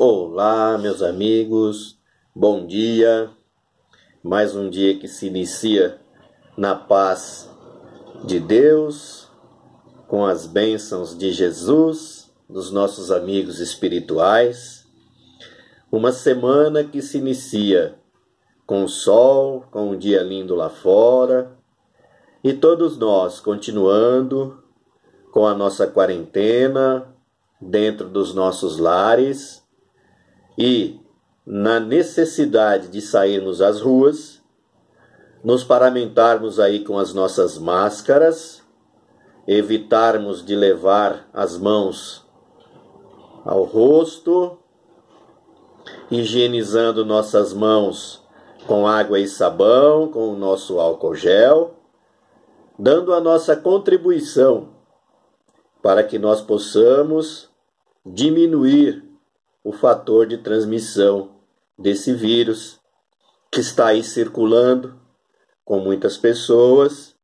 Olá, meus amigos, bom dia. Mais um dia que se inicia na paz de Deus, com as bênçãos de Jesus, dos nossos amigos espirituais. Uma semana que se inicia com o sol, com um dia lindo lá fora, e todos nós continuando com a nossa quarentena dentro dos nossos lares e na necessidade de sairmos às ruas, nos paramentarmos aí com as nossas máscaras, evitarmos de levar as mãos ao rosto, higienizando nossas mãos com água e sabão, com o nosso álcool gel, dando a nossa contribuição para que nós possamos diminuir o fator de transmissão desse vírus que está aí circulando com muitas pessoas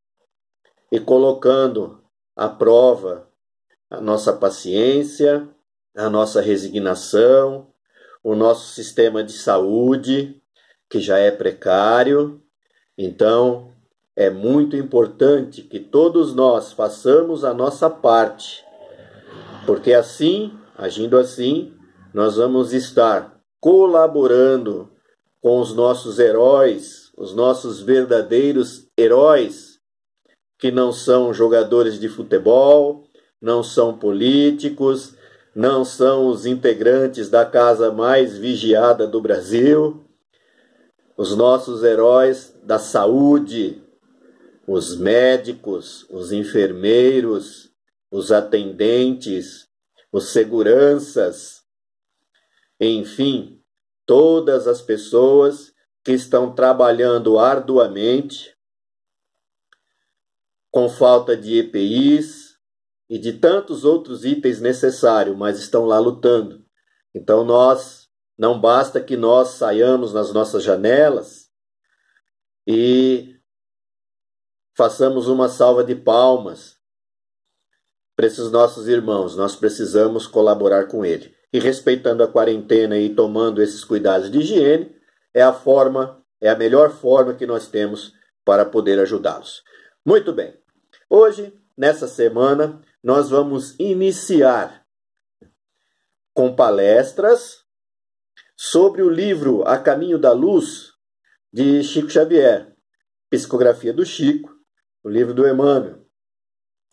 e colocando à prova a nossa paciência, a nossa resignação, o nosso sistema de saúde, que já é precário. Então, é muito importante que todos nós façamos a nossa parte, porque assim, agindo assim, nós vamos estar colaborando com os nossos heróis, os nossos verdadeiros heróis, que não são jogadores de futebol, não são políticos, não são os integrantes da casa mais vigiada do Brasil, os nossos heróis da saúde, os médicos, os enfermeiros, os atendentes, os seguranças, enfim, todas as pessoas que estão trabalhando arduamente, com falta de EPIs e de tantos outros itens necessários, mas estão lá lutando. Então não basta que nós saiamos nas nossas janelas e façamos uma salva de palmas para esses nossos irmãos. Nós precisamos colaborar com eles. E respeitando a quarentena e tomando esses cuidados de higiene, é a melhor forma que nós temos para poder ajudá-los. Muito bem. Hoje, nessa semana, nós vamos iniciar com palestras sobre o livro A Caminho da Luz, de Chico Xavier, psicografia do Chico, o livro do Emmanuel.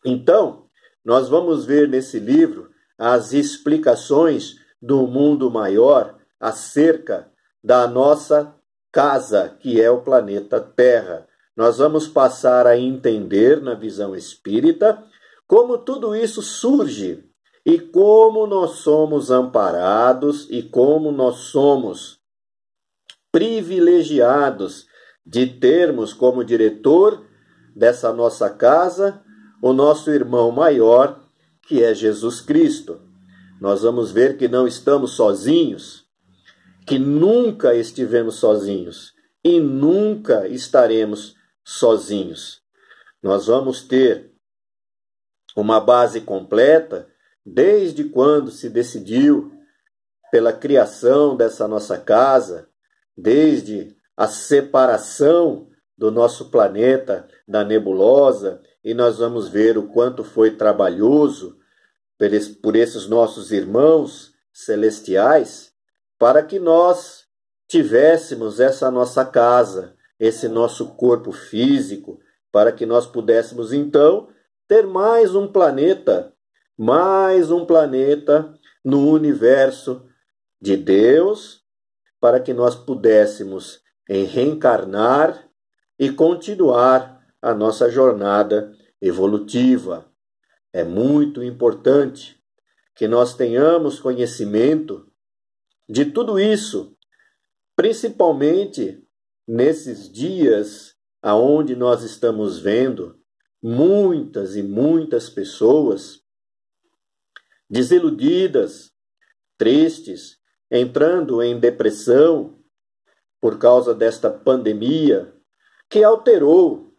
Então, nós vamos ver nesse livro as explicações do mundo maior acerca da nossa casa, que é o planeta Terra. Nós vamos passar a entender, na visão espírita, como tudo isso surge e como nós somos amparados e como nós somos privilegiados de termos como diretor dessa nossa casa o nosso irmão maior, que é Jesus Cristo. Nós vamos ver que não estamos sozinhos, que nunca estivemos sozinhos e nunca estaremos sozinhos. Nós vamos ter uma base completa desde quando se decidiu pela criação dessa nossa casa, desde a separação do nosso planeta da nebulosa, e nós vamos ver o quanto foi trabalhoso por esses nossos irmãos celestiais, para que nós tivéssemos essa nossa casa, esse nosso corpo físico, para que nós pudéssemos então ter mais um planeta no universo de Deus, para que nós pudéssemos reencarnar e continuar a nossa jornada evolutiva. É muito importante que nós tenhamos conhecimento de tudo isso, principalmente nesses dias aonde nós estamos vendo muitas e muitas pessoas desiludidas, tristes, entrando em depressão por causa desta pandemia que alterou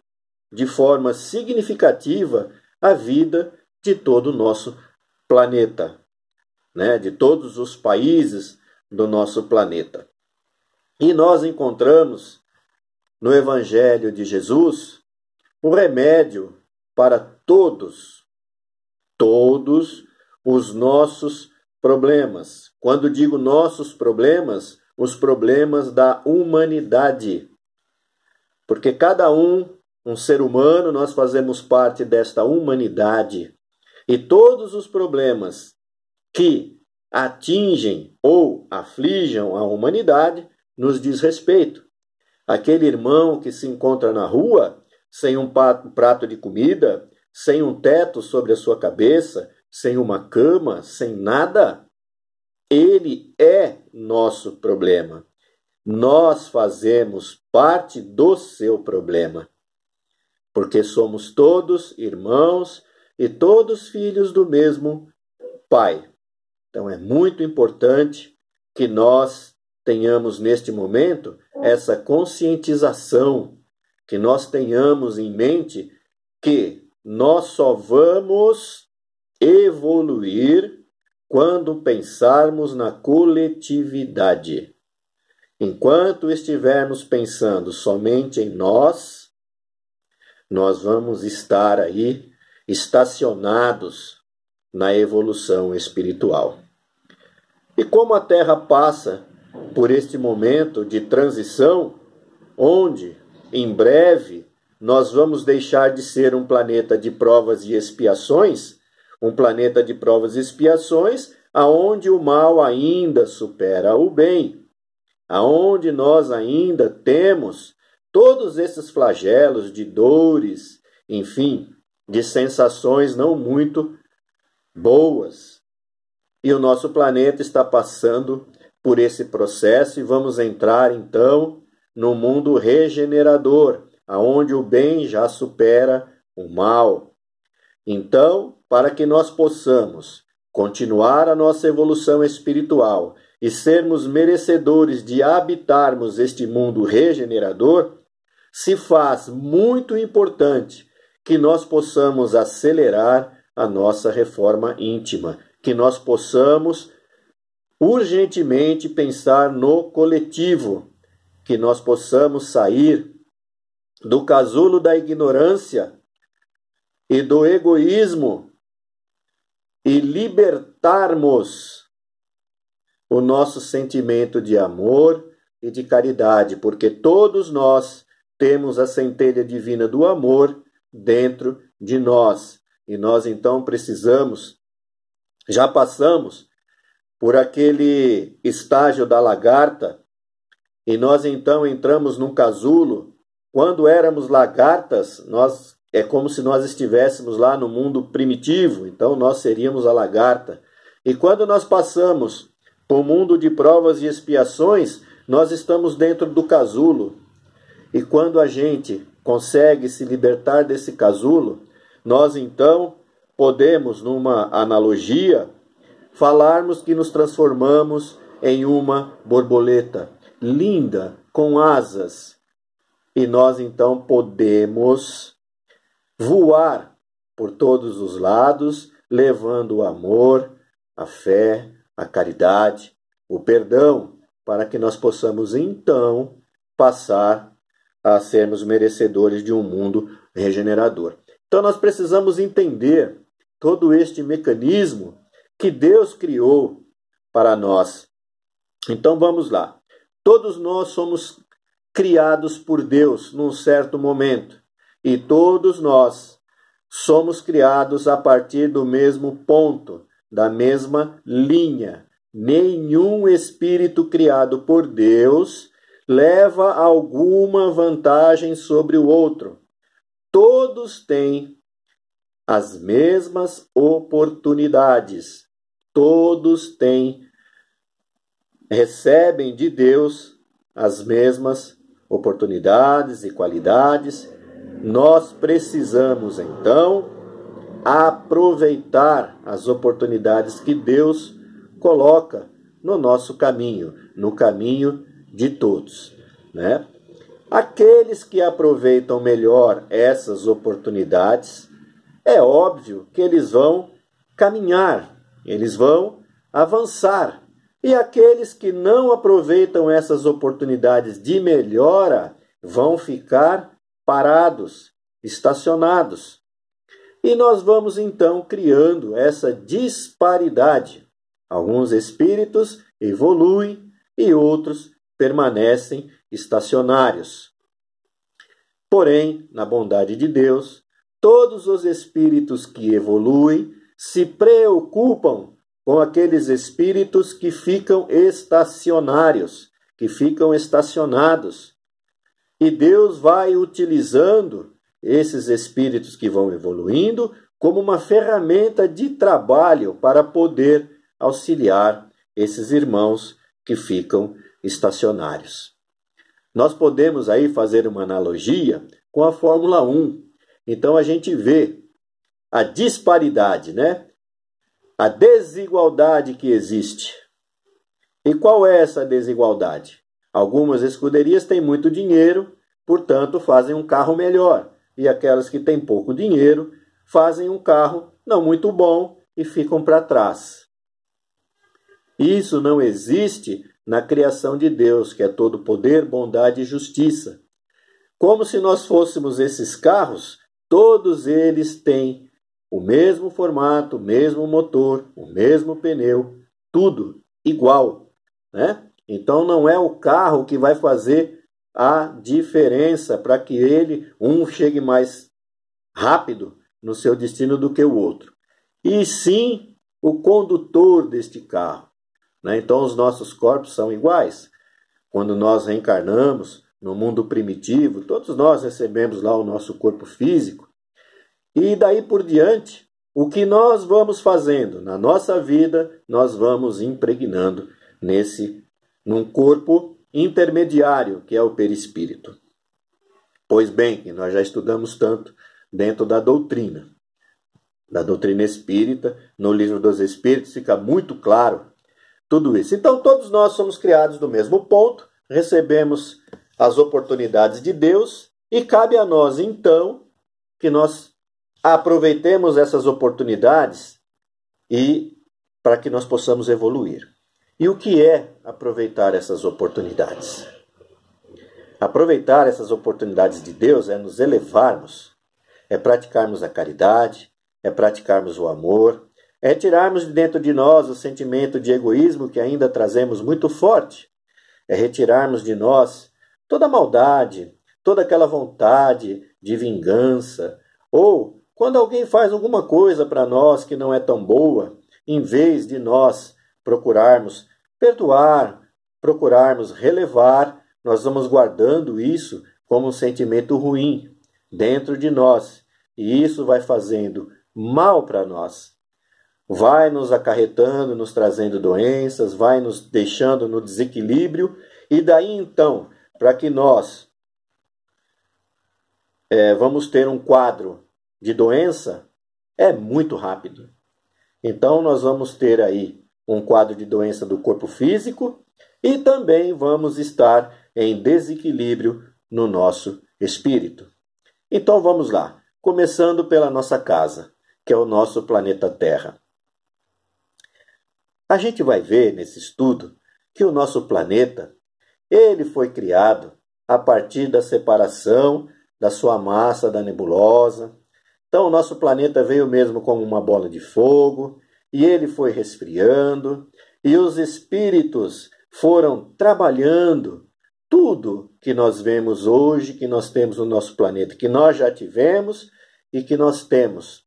de forma significativa a vida de todo o nosso planeta, né? De todos os países do nosso planeta. E nós encontramos no Evangelho de Jesus o remédio para todos os nossos problemas. Quando digo nossos problemas, os problemas da humanidade. Porque cada um ser humano, nós fazemos parte desta humanidade. E todos os problemas que atingem ou aflijam a humanidade nos diz respeito. Aquele irmão que se encontra na rua sem um prato de comida, sem um teto sobre a sua cabeça, sem uma cama, sem nada, ele é nosso problema. Nós fazemos parte do seu problema, porque somos todos irmãos e todos filhos do mesmo Pai. Então é muito importante que nós tenhamos neste momento essa conscientização, que nós tenhamos em mente que nós só vamos evoluir quando pensarmos na coletividade. Enquanto estivermos pensando somente em nós, nós vamos estar aí estacionados na evolução espiritual. E como a Terra passa por este momento de transição, onde, em breve, nós vamos deixar de ser um planeta de provas e expiações, aonde o mal ainda supera o bem, aonde nós ainda temos todos esses flagelos de dores, enfim, de sensações não muito boas. E o nosso planeta está passando por esse processo e vamos entrar então no mundo regenerador, aonde o bem já supera o mal. Então, para que nós possamos continuar a nossa evolução espiritual e sermos merecedores de habitarmos este mundo regenerador, se faz muito importante que nós possamos acelerar a nossa reforma íntima, que nós possamos urgentemente pensar no coletivo, que nós possamos sair do casulo da ignorância e do egoísmo e libertarmos o nosso sentimento de amor e de caridade, porque todos nós temos a centelha divina do amor dentro de nós. E nós então precisamos, já passamos por aquele estágio da lagarta, e nós então entramos num casulo. Quando éramos lagartas, é como se nós estivéssemos lá no mundo primitivo, então nós seríamos a lagarta. E quando nós passamos por um mundo de provas e expiações, nós estamos dentro do casulo. E quando a gente consegue se libertar desse casulo, nós então podemos, numa analogia, falarmos que nos transformamos em uma borboleta linda, com asas. E nós então podemos voar por todos os lados, levando o amor, a fé, a caridade, o perdão, para que nós possamos então passar a sermos merecedores de um mundo regenerador. Então nós precisamos entender todo este mecanismo que Deus criou para nós. Então vamos lá. Todos nós somos criados por Deus num certo momento. E todos nós somos criados a partir do mesmo ponto, da mesma linha. Nenhum espírito criado por Deus leva alguma vantagem sobre o outro. Todos têm as mesmas oportunidades. Todos recebem de Deus as mesmas oportunidades e qualidades. Nós precisamos, então, aproveitar as oportunidades que Deus coloca no nosso caminho, no caminho de todos, né? Aqueles que aproveitam melhor essas oportunidades, é óbvio que eles vão caminhar, eles vão avançar, E aqueles que não aproveitam essas oportunidades de melhora vão ficar parados, estacionados. E nós vamos então criando essa disparidade. Alguns espíritos evoluem e outros permanecem estacionários. Porém, na bondade de Deus, todos os espíritos que evoluem se preocupam com aqueles espíritos que ficam estacionários, que ficam estacionados. E Deus vai utilizando esses espíritos que vão evoluindo como uma ferramenta de trabalho para poder auxiliar esses irmãos que ficam estacionários. Nós podemos aí fazer uma analogia com a Fórmula 1. Então a gente vê a disparidade, né? A desigualdade que existe. E qual é essa desigualdade? Algumas escuderias têm muito dinheiro, portanto fazem um carro melhor. E aquelas que têm pouco dinheiro fazem um carro não muito bom e ficam para trás. Isso não existe na criação de Deus, que é todo poder, bondade e justiça. Como se nós fôssemos esses carros, todos eles têm o mesmo formato, o mesmo motor, o mesmo pneu, tudo igual, né? Então não é o carro que vai fazer a diferença para que um chegue mais rápido no seu destino do que o outro. E sim o condutor deste carro, né? Então os nossos corpos são iguais. Quando nós reencarnamos no mundo primitivo, todos nós recebemos lá o nosso corpo físico. E daí por diante, o que nós vamos fazendo na nossa vida, nós vamos impregnando num corpo intermediário, que é o perispírito. Pois bem, que nós já estudamos tanto dentro da doutrina espírita, no Livro dos Espíritos fica muito claro tudo isso. Então todos nós somos criados do mesmo ponto, recebemos as oportunidades de Deus e cabe a nós então que nós aproveitemos essas oportunidades e para que nós possamos evoluir. E o que é aproveitar essas oportunidades? Aproveitar essas oportunidades de Deus é nos elevarmos, é praticarmos a caridade, é praticarmos o amor, é tirarmos de dentro de nós o sentimento de egoísmo que ainda trazemos muito forte, é retirarmos de nós toda a maldade, toda aquela vontade de vingança, ou quando alguém faz alguma coisa para nós que não é tão boa, em vez de nós procurarmos perdoar, procurarmos relevar, nós vamos guardando isso como um sentimento ruim dentro de nós. E isso vai fazendo mal para nós. Vai nos acarretando, nos trazendo doenças, vai nos deixando no desequilíbrio. E daí então, para que nós vamos ter um quadro de doença, é muito rápido. Então nós vamos ter aí um quadro de doença do corpo físico e também vamos estar em desequilíbrio no nosso espírito. Então vamos lá, começando pela nossa casa, que é o nosso planeta Terra. A gente vai ver nesse estudo que o nosso planeta, ele foi criado a partir da separação da sua massa da nebulosa. Então o nosso planeta veio mesmo como uma bola de fogo, e ele foi resfriando, e os espíritos foram trabalhando tudo que nós vemos hoje, que nós temos no nosso planeta, que nós já tivemos e que nós temos.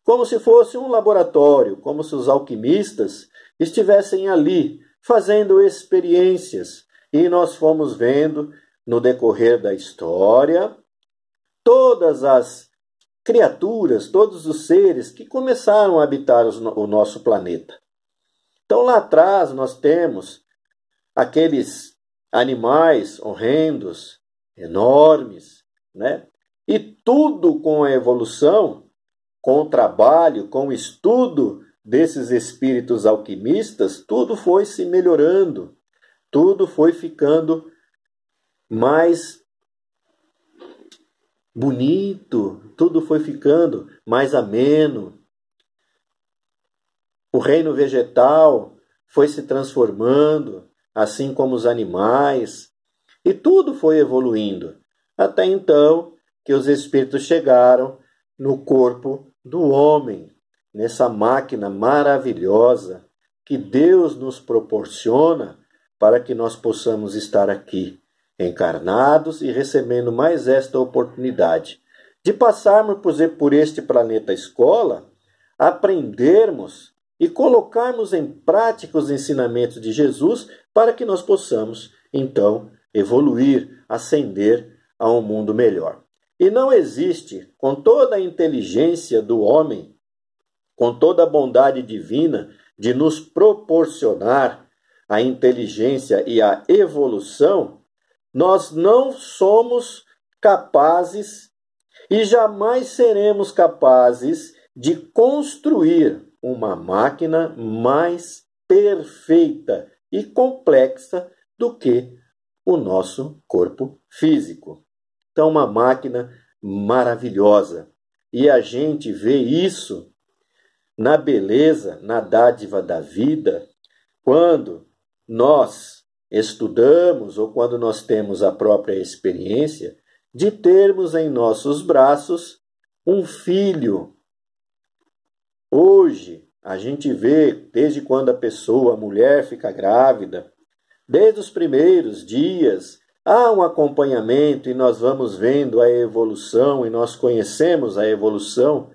Como se fosse um laboratório, como se os alquimistas estivessem ali fazendo experiências. E nós fomos vendo no decorrer da história todas as criaturas, todos os seres que começaram a habitar o nosso planeta. Então lá atrás nós temos aqueles animais horrendos, enormes, né? E tudo com a evolução, com o trabalho, com o estudo desses espíritos alquimistas, tudo foi se melhorando, tudo foi ficando mais bonito, tudo foi ficando mais ameno. O reino vegetal foi se transformando, assim como os animais, e tudo foi evoluindo, até então que os espíritos chegaram no corpo do homem, nessa máquina maravilhosa que Deus nos proporciona para que nós possamos estar aqui, encarnados e recebendo mais esta oportunidade de passarmos por este planeta escola, aprendermos e colocarmos em prática os ensinamentos de Jesus para que nós possamos, então, evoluir, ascender a um mundo melhor. E não existe, com toda a inteligência do homem, com toda a bondade divina de nos proporcionar a inteligência e a evolução, nós não somos capazes e jamais seremos capazes de construir uma máquina mais perfeita e complexa do que o nosso corpo físico. Então, uma máquina maravilhosa. E a gente vê isso na beleza, na dádiva da vida, quando nós estudamos ou quando nós temos a própria experiência de termos em nossos braços um filho. Hoje, a gente vê, desde quando a mulher fica grávida, desde os primeiros dias, há um acompanhamento e nós vamos vendo a evolução e nós conhecemos a evolução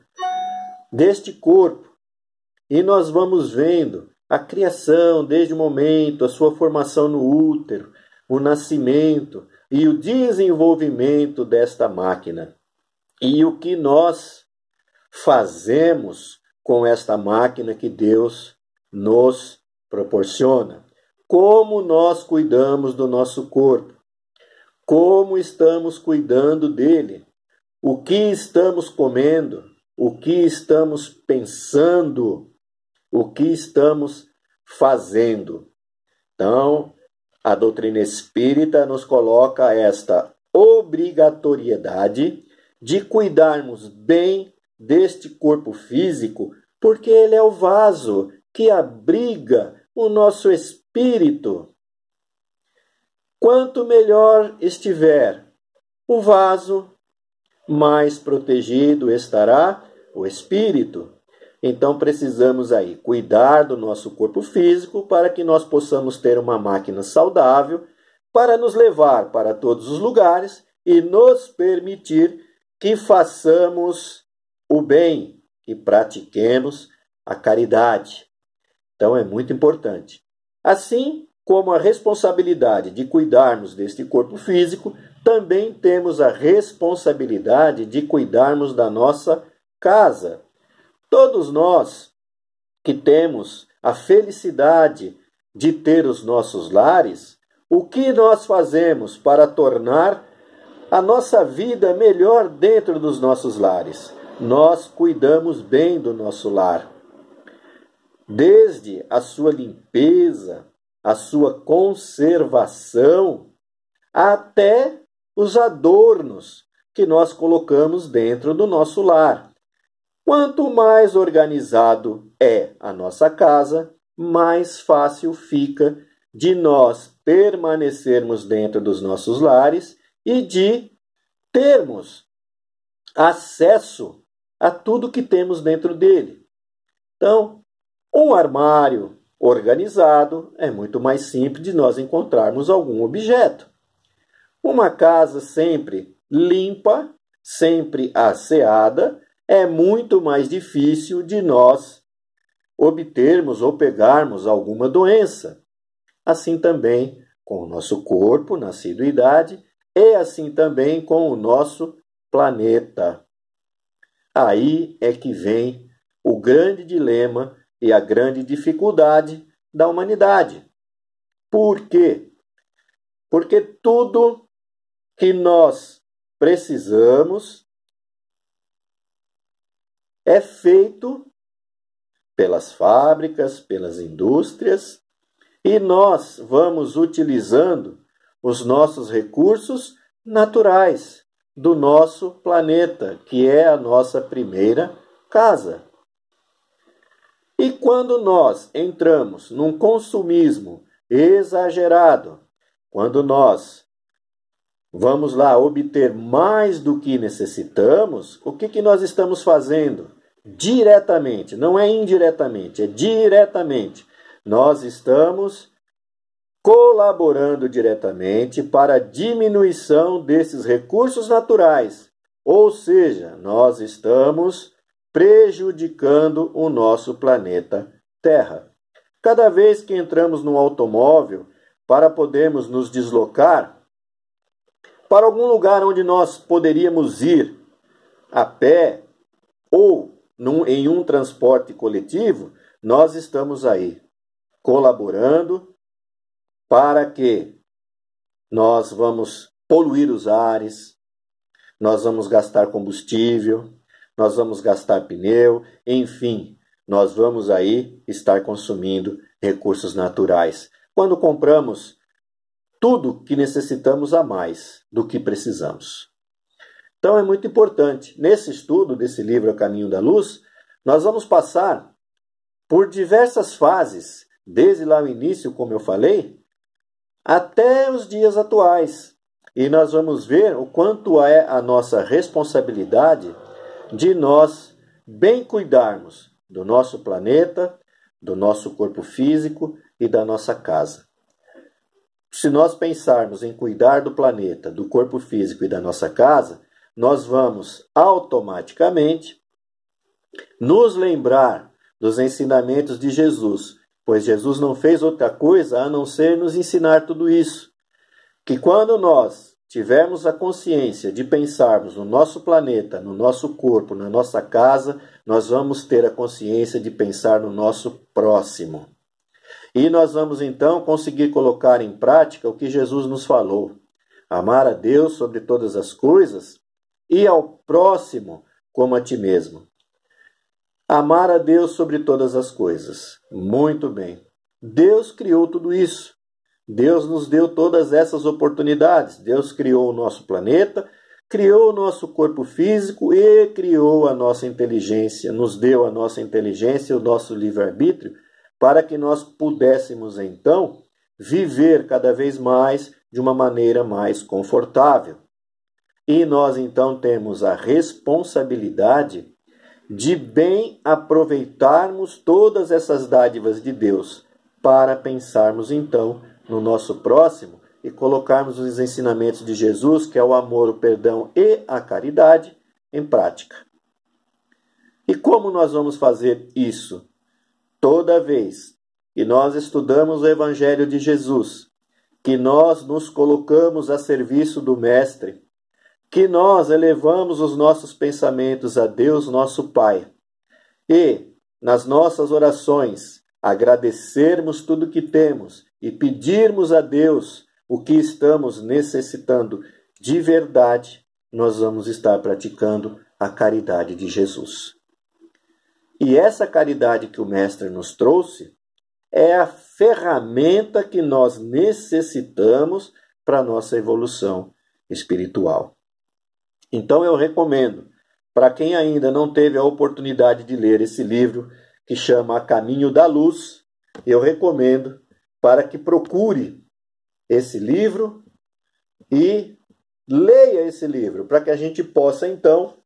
deste corpo. E nós vamos vendo a criação desde o momento, a sua formação no útero, o nascimento e o desenvolvimento desta máquina. E o que nós fazemos com esta máquina que Deus nos proporciona. Como nós cuidamos do nosso corpo. Como estamos cuidando dele. O que estamos comendo. O que estamos pensando. O que estamos fazendo. Então, a doutrina espírita nos coloca esta obrigatoriedade de cuidarmos bem deste corpo físico, porque ele é o vaso que abriga o nosso espírito. Quanto melhor estiver o vaso, mais protegido estará o espírito. Então precisamos aí cuidar do nosso corpo físico para que nós possamos ter uma máquina saudável para nos levar para todos os lugares e nos permitir que façamos o bem e pratiquemos a caridade. Então é muito importante. Assim como a responsabilidade de cuidarmos deste corpo físico, também temos a responsabilidade de cuidarmos da nossa casa. Todos nós que temos a felicidade de ter os nossos lares, o que nós fazemos para tornar a nossa vida melhor dentro dos nossos lares? Nós cuidamos bem do nosso lar. Desde a sua limpeza, a sua conservação, até os adornos que nós colocamos dentro do nosso lar. Quanto mais organizado é a nossa casa, mais fácil fica de nós permanecermos dentro dos nossos lares e de termos acesso a tudo que temos dentro dele. Então, um armário organizado é muito mais simples de nós encontrarmos algum objeto. Uma casa sempre limpa, sempre asseada, é muito mais difícil de nós obtermos ou pegarmos alguma doença. Assim também com o nosso corpo na assiduidade e assim também com o nosso planeta. Aí é que vem o grande dilema e a grande dificuldade da humanidade. Por quê? Porque tudo que nós precisamos é feito pelas fábricas, pelas indústrias, e nós vamos utilizando os nossos recursos naturais do nosso planeta, que é a nossa primeira casa. E quando nós entramos num consumismo exagerado, quando nós vamos lá obter mais do que necessitamos, o que nós estamos fazendo? Diretamente, não é indiretamente, é diretamente. Nós estamos colaborando diretamente para a diminuição desses recursos naturais. Ou seja, nós estamos prejudicando o nosso planeta Terra. Cada vez que entramos num automóvel para podermos nos deslocar para algum lugar onde nós poderíamos ir a pé ou em um transporte coletivo, nós estamos aí colaborando para que nós vamos poluir os ares, nós vamos gastar combustível, nós vamos gastar pneu, enfim, nós vamos aí estar consumindo recursos naturais. Quando compramos tudo que necessitamos a mais do que precisamos. Então é muito importante. Nesse estudo desse livro A Caminho da Luz, nós vamos passar por diversas fases, desde lá o início, como eu falei, até os dias atuais. E nós vamos ver o quanto é a nossa responsabilidade de nós bem cuidarmos do nosso planeta, do nosso corpo físico e da nossa casa. Se nós pensarmos em cuidar do planeta, do corpo físico e da nossa casa, nós vamos automaticamente nos lembrar dos ensinamentos de Jesus, pois Jesus não fez outra coisa a não ser nos ensinar tudo isso. Que quando nós tivermos a consciência de pensarmos no nosso planeta, no nosso corpo, na nossa casa, nós vamos ter a consciência de pensar no nosso próximo. E nós vamos então conseguir colocar em prática o que Jesus nos falou. Amar a Deus sobre todas as coisas e ao próximo como a ti mesmo. Amar a Deus sobre todas as coisas. Muito bem. Deus criou tudo isso. Deus nos deu todas essas oportunidades. Deus criou o nosso planeta, criou o nosso corpo físico e criou a nossa inteligência. Nos deu a nossa inteligência e o nosso livre-arbítrio para que nós pudéssemos, então, viver cada vez mais de uma maneira mais confortável. E nós, então, temos a responsabilidade de bem aproveitarmos todas essas dádivas de Deus para pensarmos, então, no nosso próximo e colocarmos os ensinamentos de Jesus, que é o amor, o perdão e a caridade, em prática. E como nós vamos fazer isso? Toda vez que nós estudamos o Evangelho de Jesus, que nós nos colocamos a serviço do Mestre, que nós elevamos os nossos pensamentos a Deus, nosso Pai, e nas nossas orações agradecermos tudo que temos e pedirmos a Deus o que estamos necessitando de verdade, nós vamos estar praticando a caridade de Jesus. E essa caridade que o Mestre nos trouxe é a ferramenta que nós necessitamos para a nossa evolução espiritual. Então eu recomendo, para quem ainda não teve a oportunidade de ler esse livro, que chama A Caminho da Luz, eu recomendo para que procure esse livro e leia esse livro, para que a gente possa então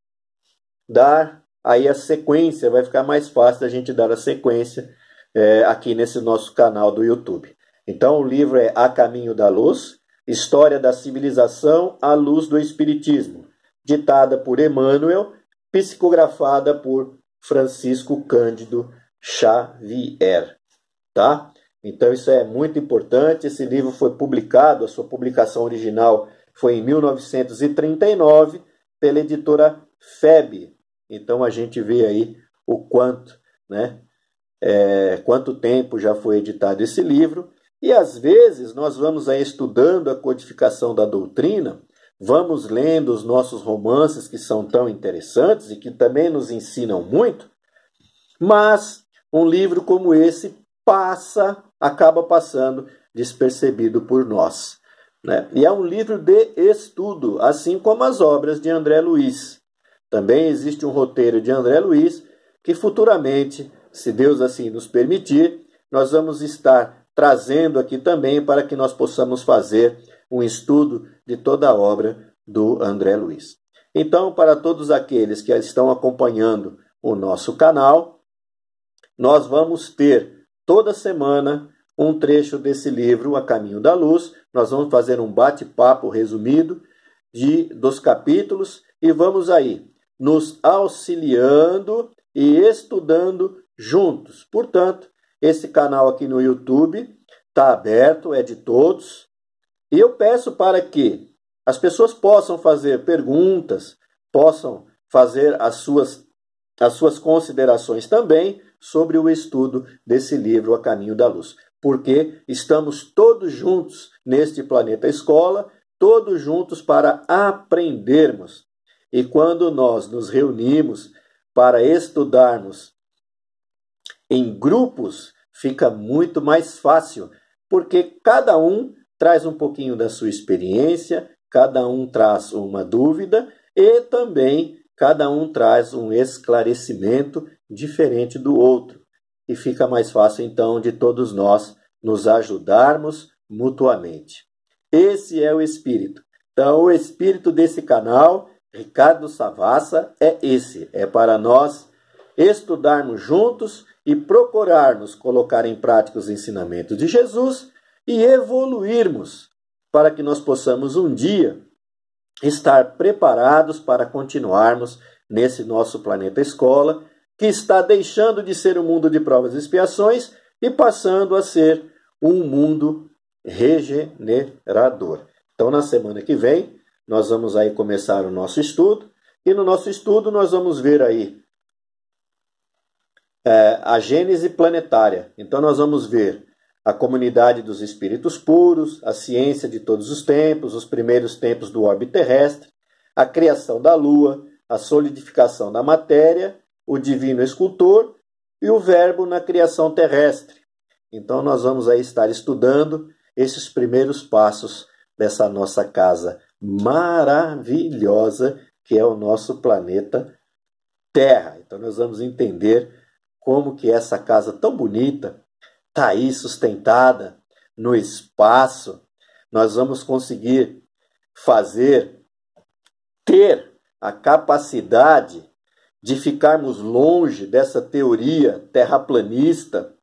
dar aí a sequência, vai ficar mais fácil da gente dar a sequência aqui nesse nosso canal do YouTube. Então o livro é A Caminho da Luz, História da Civilização à Luz do Espiritismo, ditada por Emmanuel, psicografada por Francisco Cândido Xavier, tá? Então isso é muito importante. Esse livro foi publicado, a sua publicação original foi em 1939 pela editora FEB. Então a gente vê aí o quanto, quanto tempo já foi editado esse livro. E às vezes nós vamos aí estudando a codificação da doutrina, vamos lendo os nossos romances que são tão interessantes e que também nos ensinam muito, mas um livro como esse acaba passando despercebido por nós, E é um livro de estudo, assim como as obras de André Luiz. Também existe um roteiro de André Luiz que futuramente se Deus assim nos permitir, nós vamos estar trazendo aqui também para que nós possamos fazer um estudo de toda a obra do André Luiz. Então, para todos aqueles que estão acompanhando o nosso canal, nós vamos ter toda semana um trecho desse livro, A Caminho da Luz. Nós vamos fazer um bate-papo resumido dos capítulos e vamos aí nos auxiliando e estudando juntos. Portanto, esse canal aqui no YouTube está aberto, é de todos. E eu peço para que as pessoas possam fazer perguntas, possam fazer as suas considerações também sobre o estudo desse livro, A Caminho da Luz. Porque estamos todos juntos neste planeta escola, todos juntos para aprendermos. E quando nós nos reunimos para estudarmos em grupos, fica muito mais fácil, porque cada um traz um pouquinho da sua experiência, cada um traz uma dúvida e também cada um traz um esclarecimento diferente do outro. E fica mais fácil, então, de todos nós nos ajudarmos mutuamente. Esse é o espírito. Então, o espírito desse canal, Ricardo Savassa, é esse. É para nós estudarmos juntos e procurarmos colocar em prática os ensinamentos de Jesus e evoluirmos para que nós possamos um dia estar preparados para continuarmos nesse nosso planeta escola, que está deixando de ser um mundo de provas e expiações e passando a ser um mundo regenerador. Então, na semana que vem, nós vamos aí começar o nosso estudo, e no nosso estudo nós vamos ver aí a Gênese planetária. Então, nós vamos ver a comunidade dos espíritos puros, a ciência de todos os tempos, os primeiros tempos do orbe terrestre, a criação da Lua, a solidificação da matéria, o divino escultor e o verbo na criação terrestre. Então, nós vamos aí estar estudando esses primeiros passos dessa nossa casa maravilhosa, que é o nosso planeta Terra. Então, nós vamos entender como que essa casa tão bonita está aí sustentada no espaço. Nós vamos conseguir ter a capacidade de ficarmos longe dessa teoria terraplanista.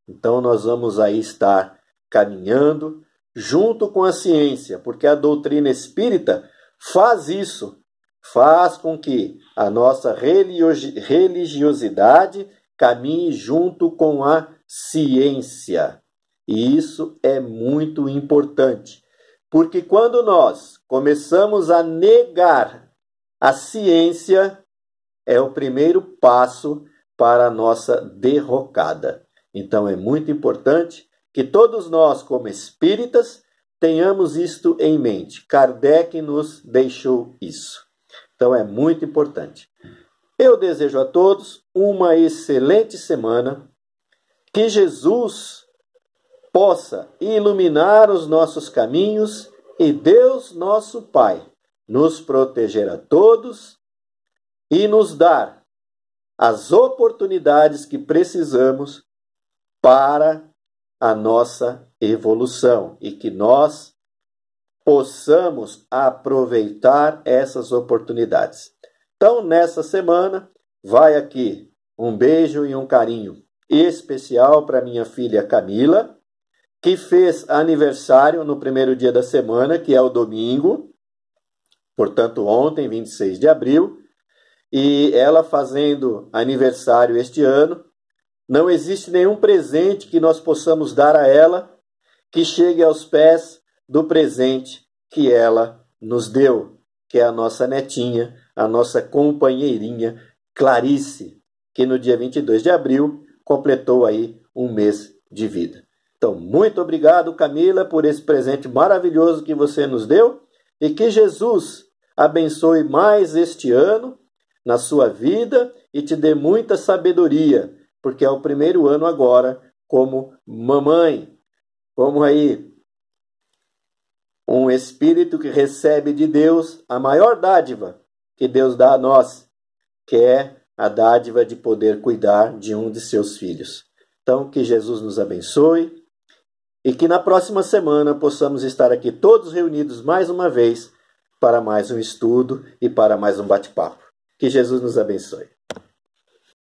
Então, nós vamos aí estar caminhando junto com a ciência, porque a doutrina espírita faz isso, faz com que a nossa religiosidade caminhe junto com a ciência. E isso é muito importante, porque quando nós começamos a negar a ciência, é o primeiro passo para a nossa derrocada. Então é muito importante que todos nós, como espíritas, tenhamos isto em mente. Kardec nos deixou isso. Então é muito importante. Eu desejo a todos uma excelente semana, que Jesus possa iluminar os nossos caminhos e Deus, nosso Pai, nos proteger a todos e nos dar as oportunidades que precisamos para a nossa evolução e que nós possamos aproveitar essas oportunidades. Então, nessa semana, vai aqui um beijo e um carinho especial para minha filha Camila, que fez aniversário no primeiro dia da semana, que é o domingo, portanto ontem, 26 de abril, e ela fazendo aniversário este ano, não existe nenhum presente que nós possamos dar a ela que chegue aos pés do presente que ela nos deu, que é a nossa netinha, a nossa companheirinha Clarice, que no dia 22 de abril completou aí um mês de vida. Então, muito obrigado, Camila, por esse presente maravilhoso que você nos deu e que Jesus abençoe mais este ano na sua vida e te dê muita sabedoria, porque é o primeiro ano agora como mamãe, como aí um espírito que recebe de Deus a maior dádiva que Deus dá a nós, que é a dádiva de poder cuidar de um de seus filhos. Então, que Jesus nos abençoe e que na próxima semana possamos estar aqui todos reunidos mais uma vez para mais um estudo e para mais um bate-papo. Que Jesus nos abençoe.